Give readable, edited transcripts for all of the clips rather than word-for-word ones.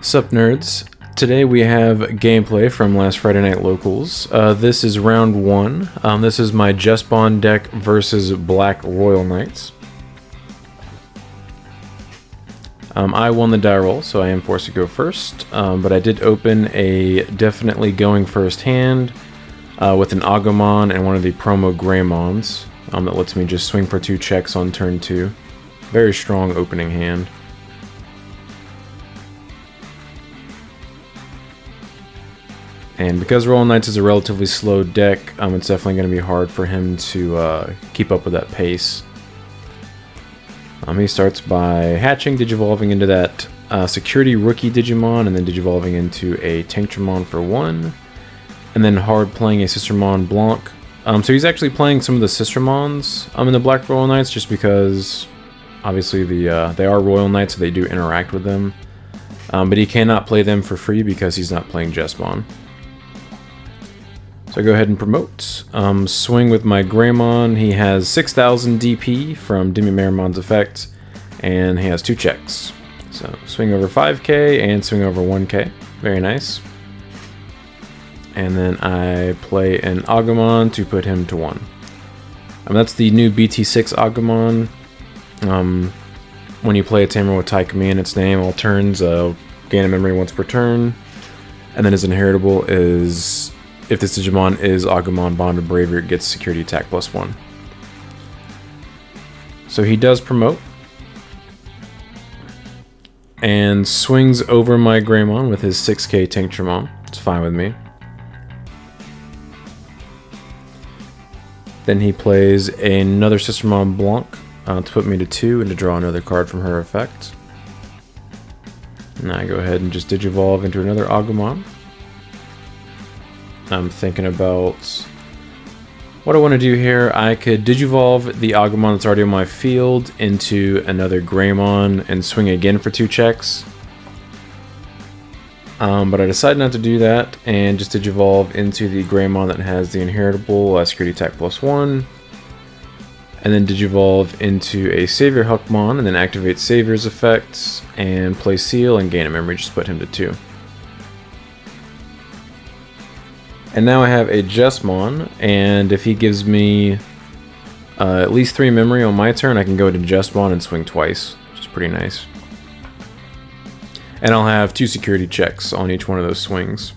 Sup nerds, today we have gameplay from last Friday Night Locals. This is round 1. This is my JesBond deck versus Black Royal Knights. I won the die roll, so I am forced to go first, but I did open a definitely going first hand with an Agumon and one of the promo Greymons that lets me just swing for 2 checks on turn 2. Very strong opening hand. And because Royal Knights is a relatively slow deck, it's definitely going to be hard for him to keep up with that pace. He starts by hatching, digivolving into that security rookie Digimon, and then digivolving into a Tanktremon for 1. And then hard playing a Sistermon Blanc. So he's actually playing some of the Sistermons in the Black Royal Knights, just because obviously they are Royal Knights, so they do interact with them. But he cannot play them for free because he's not playing JesBond. So I go ahead and promote. Swing with my Greymon. He has 6,000 DP from Dimimarimon's effect, and he has 2 checks. So swing over 5k and swing over 1k. Very nice. And then I play an Agumon to put him to 1. That's the new BT6 Agumon. When you play a tamer with Taikami in its name, all turns gain a memory once per turn. And then his inheritable is, if this Digimon is Agumon bonded Bravery, it gets security attack +1. So he does promote. And swings over my Greymon with his 6k Tanktremon. It's fine with me. Then he plays another Sistermon Blanc to put me to 2 and to draw another card from her effect. And I go ahead and just digivolve into another Agumon. I'm thinking about what I want to do here. I could digivolve the Agumon that's already on my field into another Greymon and swing again for 2 checks. But I decided not to do that and just digivolve into the Greymon that has the inheritable security attack +1. And then digivolve into a Savior Huckmon and then activate Savior's effects and play Seal and gain a memory, just put him to 2. And now I have a Jesmon, and if he gives me at least 3 memory on my turn, I can go to JesBond and swing twice, which is pretty nice. And I'll have 2 security checks on each one of those swings.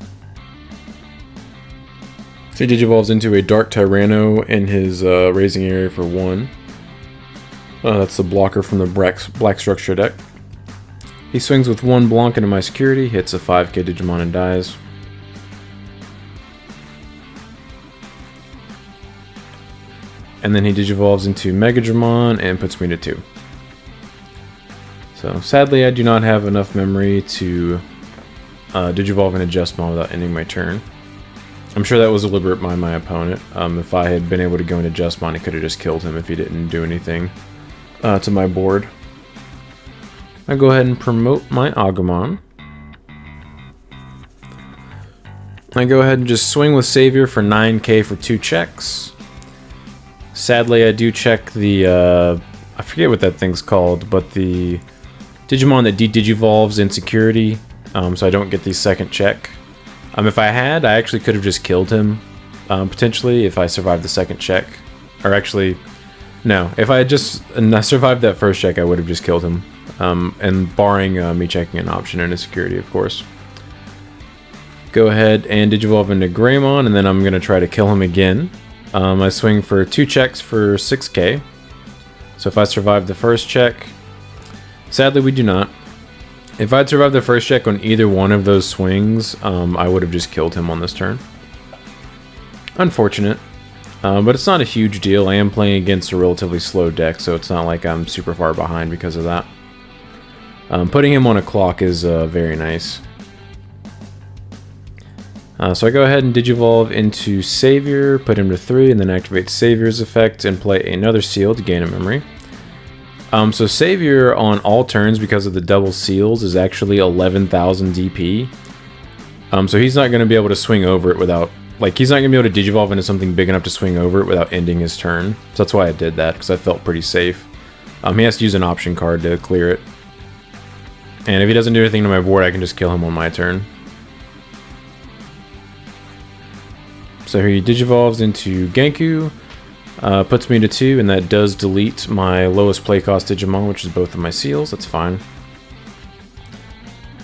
So he digivolves into a Dark Tyranno in his raising area for 1. That's the blocker from the black structure deck. He swings with 1 Blanc into my security, hits a 5k Digimon and dies. And then he digivolves into Megadramon and puts me to 2. So sadly I do not have enough memory to digivolve into JesBond without ending my turn. I'm sure that was deliberate by my opponent. If I had been able to go into JesBond, I could have just killed him if he didn't do anything to my board. I go ahead and promote my Agumon. I go ahead and just swing with Savior for 9k for 2 checks. Sadly, I do check the, I forget what that thing's called, but the Digimon that digivolves in security, so I don't get the second check. If I had, I actually could have just killed him, potentially, if I survived the second check. Or actually, no, if I had just survived that first check, I would have just killed him. And barring me checking an option in his security, of course. Go ahead and digivolve into Greymon, and then I'm going to try to kill him again. I swing for 2 checks for 6k. So if I survive the first check, sadly we do not. If I'd survived the first check on either one of those swings, I would have just killed him on this turn. Unfortunate, but it's not a huge deal. I am playing against a relatively slow deck, so it's not like I'm super far behind because of that. Putting him on a clock is very nice. So I go ahead and digivolve into Savior, put him to 3, and then activate Savior's effect and play another Seal to gain a memory. So Savior on all turns, because of the double seals, is actually 11,000 DP. So he's not going to be able to swing over it without, like, he's not going to be able to digivolve into something big enough to swing over it without ending his turn. So that's why I did that, because I felt pretty safe. He has to use an option card to clear it. And if he doesn't do anything to my board, I can just kill him on my turn. So he Digivolves into Genku, puts me to 2, and that does delete my lowest play cost Digimon, which is both of my seals. That's fine.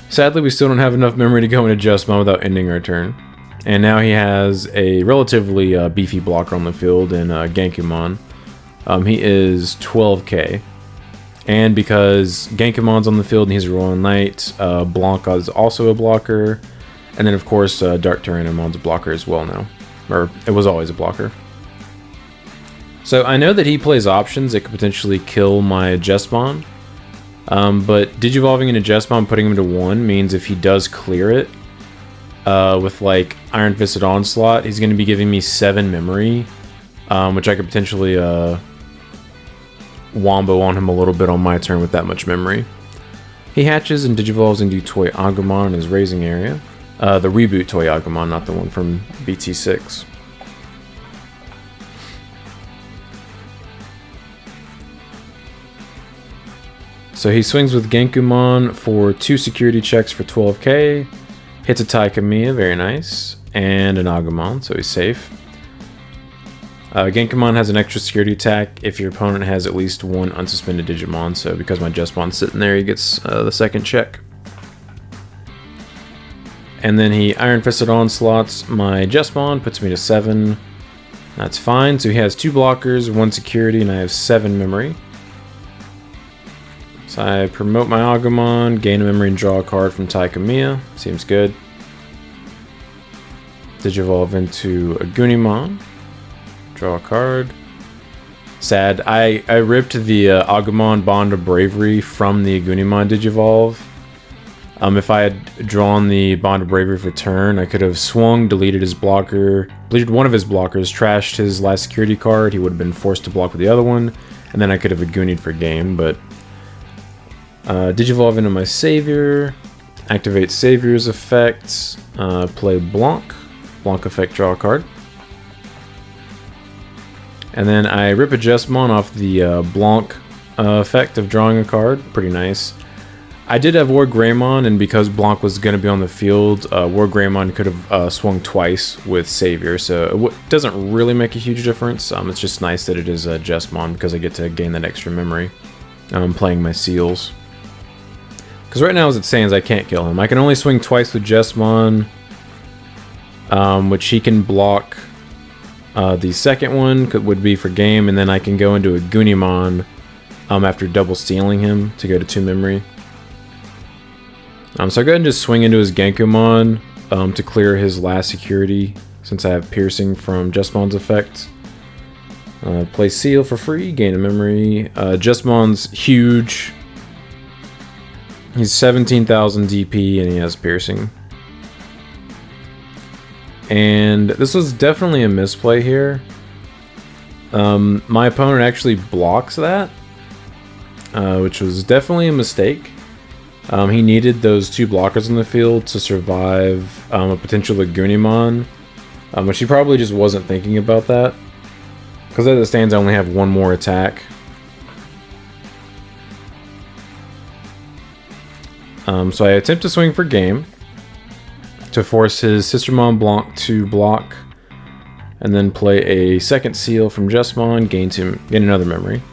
Sadly, we still don't have enough memory to go into Jesmon without ending our turn. And now he has a relatively beefy blocker on the field in Genkumon. He is 12k. And because Genkumon's on the field and he's a Royal Knight, Blanca is also a blocker. And then, of course, Dark Tyrannomon's a blocker as well now. Or, it was always a blocker. So I know that he plays options that could potentially kill my Jesmon. But Digivolving into Jesmon, putting him to 1, means if he does clear it, with like Iron Fisted Onslaught, he's going to be giving me 7 memory, which I could potentially wombo on him a little bit on my turn with that much memory. He hatches and Digivolves into Toy Agumon in his raising area. The reboot Toy Agumon, not the one from BT6. So he swings with Genkumon for 2 security checks for 12k, hits a Taikamiya, very nice, and an Agumon, so he's safe. Genkumon has an extra security attack if your opponent has at least 1 unsuspended Digimon, so because my JesBond's sitting there, he gets the second check. And then he Iron Fisted Onslaughts my JesBond, puts me to 7. That's fine, so he has 2 blockers, 1 security, and I have 7 memory. So I promote my Agumon, gain a memory and draw a card from Taikamiya. Seems good. Digivolve into Agumon. Draw a card. Sad. I ripped the Agumon Bond of Bravery from the Agumon Digivolve. If I had drawn the Bond of Bravery for turn, I could have swung, deleted his blocker, deleted one of his blockers, trashed his last security card. He would have been forced to block with the other one, and then I could have Aguni'd for game, but Digivolve into my Savior, activate Savior's effects, play Blanc effect, draw a card. And then I rip a Jesmon off the Blanc effect of drawing a card, pretty nice. I did have War Greymon, and because Blanc was going to be on the field, War Greymon could have swung twice with Savior, so it doesn't really make a huge difference. It's just nice that it is a Jesmon because I get to gain that extra memory playing my seals. Because right now, as it stands, I can't kill him. I can only swing twice with Jesmon, which he can block. The second one would be for game, and then I can go into a Agumon after double stealing him to go to 2 memory. So I go ahead and just swing into his Genkumon to clear his last security, since I have piercing from Jesmon's effect. Play Seal for free, gain a memory. Jesmon's huge. He's 17,000 DP and he has piercing. And this was definitely a misplay here. My opponent actually blocks that, which was definitely a mistake. He needed those 2 blockers in the field to survive a potential Agumon, which he probably just wasn't thinking about that. Because as it stands, I only have 1 more attack. So I attempt to swing for game to force his Sistermon Blanc to block, and then play a second seal from Jesmon, gain another memory.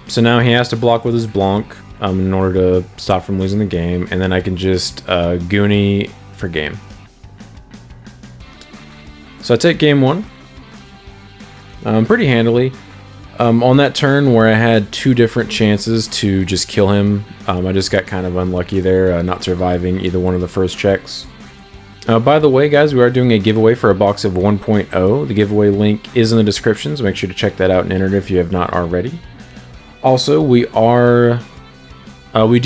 So now he has to block with his Blanc in order to stop from losing the game, and then I can just Goonie for game. So I take game 1 pretty handily. On that turn where I had 2 different chances to just kill him, I just got kind of unlucky there, not surviving either one of the first checks. By the way, guys, we are doing a giveaway for a box of 1.0. The giveaway link is in the description, so make sure to check that out and enter it if you have not already. Also, we do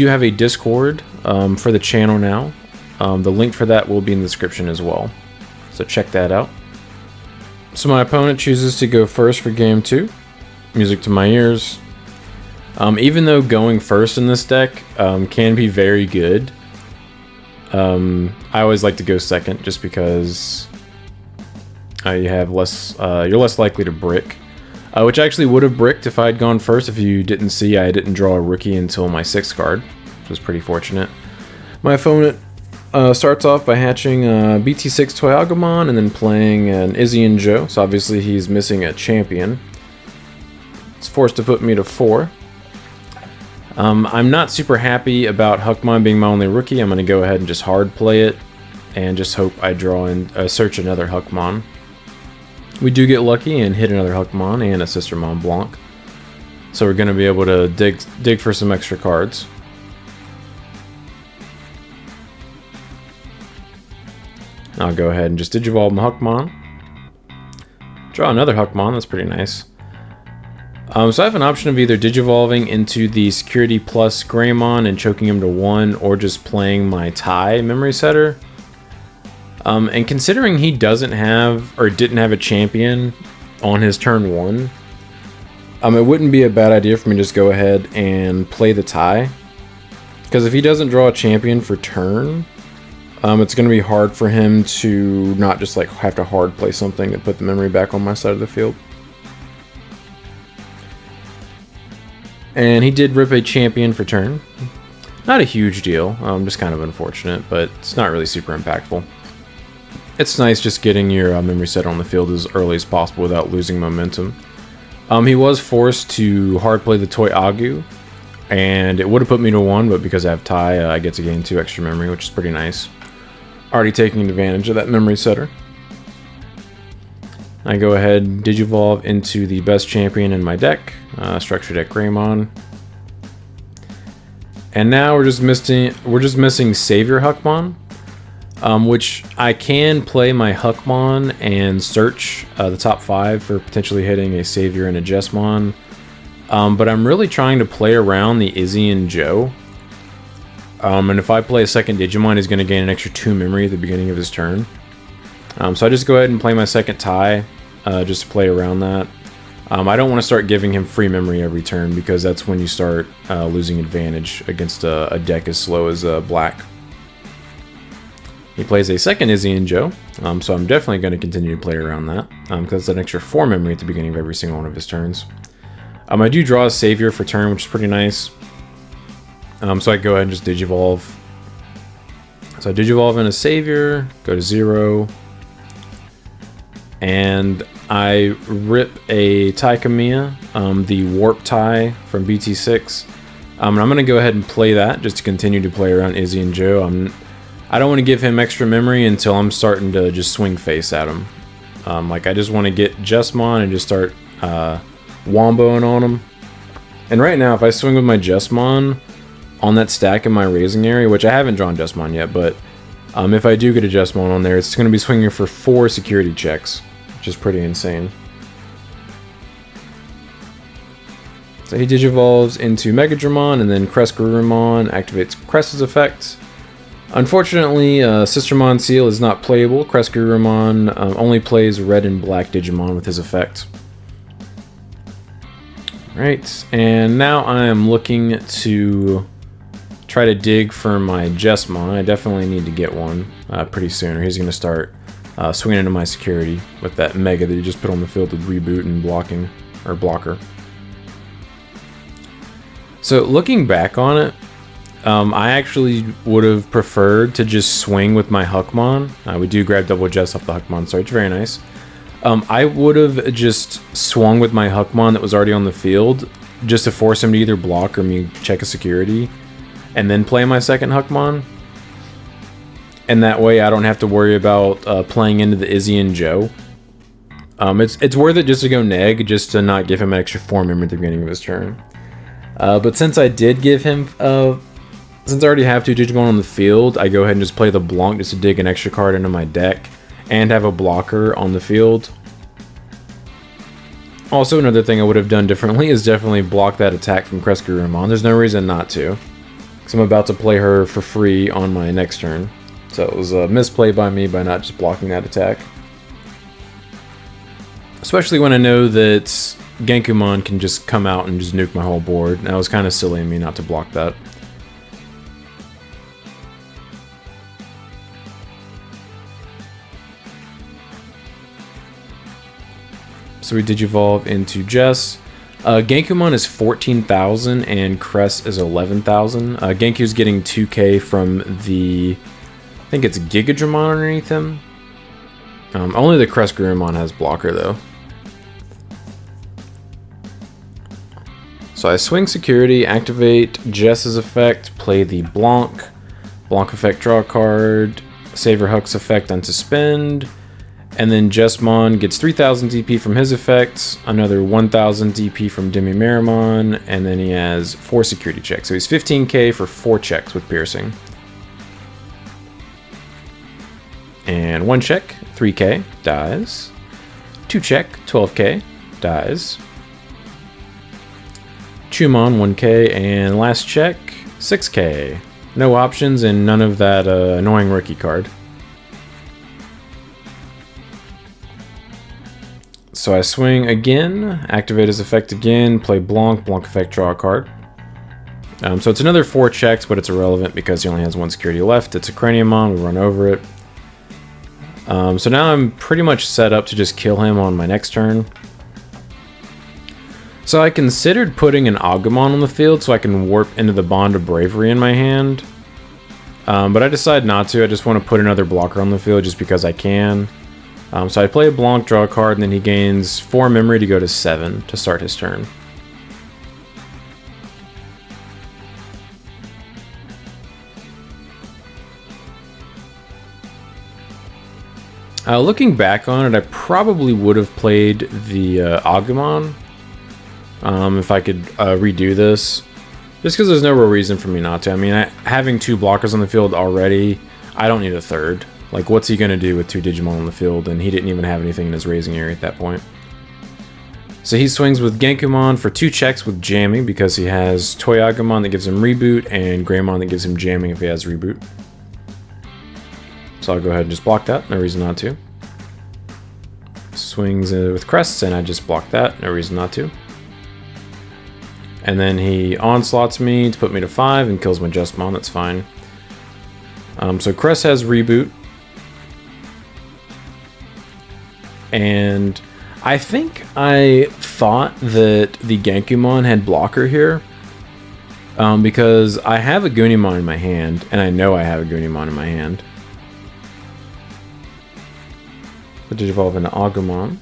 have a Discord for the channel now. The link for that will be in the description as well, so check that out. So my opponent chooses to go first for game 2. Music to my ears. Even though going first in this deck can be very good, I always like to go second just because you have less. You're less likely to brick, which I actually would have bricked if I had gone first. If you didn't see, I didn't draw a rookie until my 6th card. which is pretty fortunate. My opponent starts off by hatching BT6 Toy Agumon and then playing an Izzy and Joe, so obviously he's missing a champion. It's forced to put me to 4. I'm not super happy about Huckmon being my only rookie. I'm going to go ahead and just hard play it and just hope I draw and search another Huckmon. We do get lucky and hit another Huckmon and a Sister Mont Blanc. So we're going to be able to dig for some extra cards. I'll go ahead and just Digivolve my Huckmon. Draw another Huckmon, that's pretty nice. So I have an option of either Digivolving into the Security Plus Greymon and choking him to 1, or just playing my Tai Memory Setter. And considering he doesn't have, or didn't have a champion on his turn 1, it wouldn't be a bad idea for me to just go ahead and play the Tai. Because if he doesn't draw a champion for turn, it's going to be hard for him to not just like have to hard play something to put the memory back on my side of the field. And he did rip a champion for turn. Not a huge deal, just kind of unfortunate, but it's not really super impactful. It's nice just getting your memory set on the field as early as possible without losing momentum. He was forced to hard play the Toy Agu, and it would have put me to 1, but because I have Tai, I get to gain 2 extra memory, which is pretty nice. Already taking advantage of that memory setter. I go ahead and Digivolve into the best champion in my deck, Structure Deck Greymon. And now we're just missing Savior Huckmon, which I can play my Huckmon and search the top 5 for potentially hitting a Savior and a Jesmon. But I'm really trying to play around the Izzy and Joe. And if I play a second Digimon, he's going to gain an extra 2 memory at the beginning of his turn. So I just go ahead and play my second Tai, just to play around that. I don't want to start giving him free memory every turn, because that's when you start losing advantage against a deck as slow as Black. He plays a second Izzy and Joe, so I'm definitely going to continue to play around that, because it's an extra 4 memory at the beginning of every single one of his turns. I do draw a Savior for turn, which is pretty nice. So I go ahead and just Digivolve. So I Digivolve in a Savior, go to 0, and I rip a Tai Kamiya, the Warp Tai from BT6. And I'm going to go ahead and play that just to continue to play around Izzy and Joe. I don't want to give him extra memory until I'm starting to just swing face at him. Like I just want to get Jesmon and just start womboing on him. And right now, if I swing with my Jesmon on that stack in my raising area, which I haven't drawn Jesmon yet, but if I do get a Jesmon on there, it's going to be swinging for 4 security checks, which is pretty insane. So he Digivolves into Mega Dramon, and then Crestgarurumon activates Crest's effect. Unfortunately, Sistermon Seal is not playable. Crestgarurumon only plays red and black Digimon with his effect. Right, and now I am looking to try to dig for my Jesmon. I definitely need to get one pretty soon, or he's going to start swinging into my security with that Mega that he just put on the field with Reboot and blocking, or Blocker. So looking back on it, I actually would have preferred to just swing with my Huckmon. We do grab double Jess off the Huckmon search, very nice. I would have just swung with my Huckmon that was already on the field, just to force him to either block or me check a security, and then play my second Huckmon. And that way I don't have to worry about playing into the Izzy and Joe. It's worth it just to go neg, just to not give him an extra 4 memory at the beginning of his turn. But since I did give him, since I already have 2 Digimon on the field, I go ahead and just play the Blanc just to dig an extra card into my deck, and have a blocker on the field. Also, another thing I would have done differently is definitely block that attack from Crestgarurumon. There's no reason not to, because I'm about to play her for free on my next turn. So it was a misplay by me by not just blocking that attack. Especially when I know that Genkumon can just come out and just nuke my whole board. That was kind of silly of me not to block that. So we Digivolve into Jess. Genkumon is 14,000 and Crest is 11,000. Genku's getting 2k from the, I think it's Gigadramon underneath him. Only the Crest Garurumon has blocker though. So I swing security, activate Jess's effect, play the Blanc effect, draw a card, Saver Huck's effect, unsuspend, and then Jesmon gets 3,000 DP from his effects, another 1,000 DP from Demimeramon, and then he has 4 security checks. So he's 15k for 4 checks with piercing. And 1 check, 3k, dies. 2 check, 12k, dies. Chumon, 1k, and last check, 6k. No options and none of that annoying rookie card. So I swing again, activate his effect again, play Blanc effect, draw a card. So it's another 4 checks, but it's irrelevant because he only has 1 security left. It's a Craniamon, we run over it. So now I'm pretty much set up to just kill him on my next turn. So I considered putting an Agumon on the field so I can warp into the Bond of Bravery in my hand. But I decided not to, I just want to put another blocker on the field just because I can. So I play a Blanc, draw a card, and then he gains 4 memory to go to 7 to start his turn. Looking back on it, I probably would have played the Agumon if I could redo this. Just because there's no real reason for me not to. I mean, having 2 blockers on the field already, I don't need a third. Like, what's he going to do with 2 Digimon on the field? And he didn't even have anything in his raising area at that point. So he swings with Genkumon for 2 checks with jamming because he has Toy Agumon that gives him reboot and Greymon that gives him jamming if he has reboot. So I'll go ahead and just block that, no reason not to. Swings with Crests and I just block that, no reason not to. And then he onslaughts me to put me to 5 and kills my Jesmon, that's fine. So Crest has reboot. And I think I thought that the Genkumon had blocker here. Because I have a Gunimon in my hand, and I know I have a Gunimon in my hand. So Digivolve into Agumon.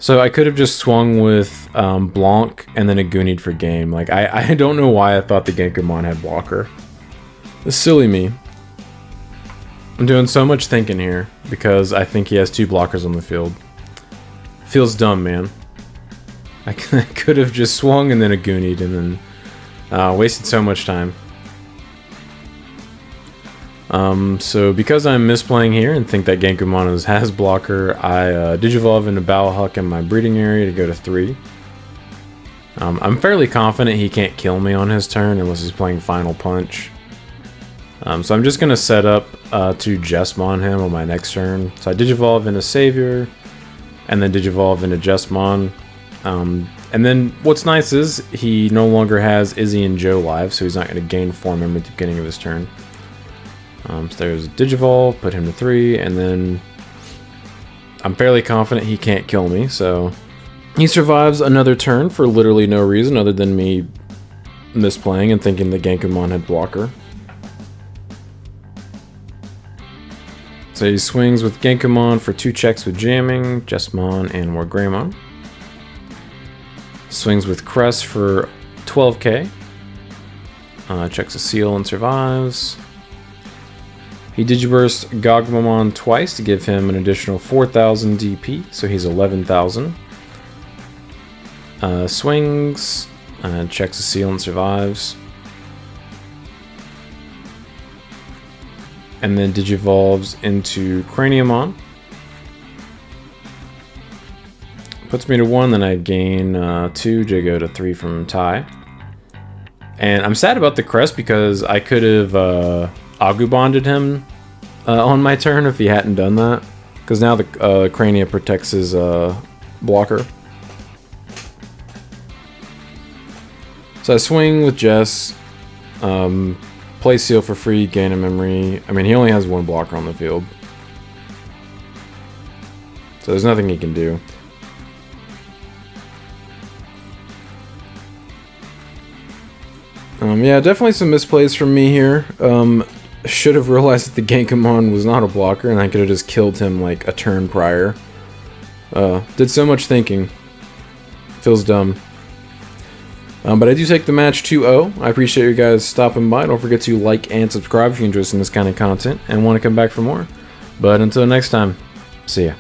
So I could have just swung with Blanc and then a Goonied for game. Like, I don't know why I thought the Genkumon had blocker. It's silly me. I'm doing so much thinking here because I think he has 2 blockers on the field. Feels dumb, man. I could have just swung and then a Goonied and then wasted so much time. So because I'm misplaying here and think that Genkumon has blocker, I Digivolve into Bowelhuck in my breeding area to go to 3. I'm fairly confident he can't kill me on his turn unless he's playing Final Punch. So I'm just going to set up to Jesmon him on my next turn. So I Digivolve into Savior, and then Digivolve into Jesmon. And then what's nice is he no longer has Izzy and Joe live, so he's not going to gain 4 memory at the beginning of his turn. So there's Digivolve, put him to 3, and then I'm fairly confident he can't kill me, so he survives another turn for literally no reason other than me misplaying and thinking the Genkumon had blocker. So he swings with Genkumon for 2 checks with jamming, Jesmon, and more Greymon. Swings with Crest for 12k. Checks a seal and survives. He Digiburst Agumon twice to give him an additional 4,000 DP, so he's 11,000. Swings, checks a seal and survives. And then Digivolves into Craniamon. Puts me to 1, then I gain 2 to go to 3 from Ty. And I'm sad about the Crest because I could have Agubonded him on my turn if he hadn't done that. Because now the Crania protects his blocker. So I swing with Jess. Play Seal for free, gain a memory. I mean, he only has 1 blocker on the field. So there's nothing he can do. Yeah, definitely some misplays from me here. Should have realized that the Agumon was not a blocker, and I could have just killed him like a turn prior. Did so much thinking. Feels dumb. But I do take the match 2-0. I appreciate you guys stopping by. Don't forget to like and subscribe if you're interested in this kind of content and want to come back for more. But until next time, see ya.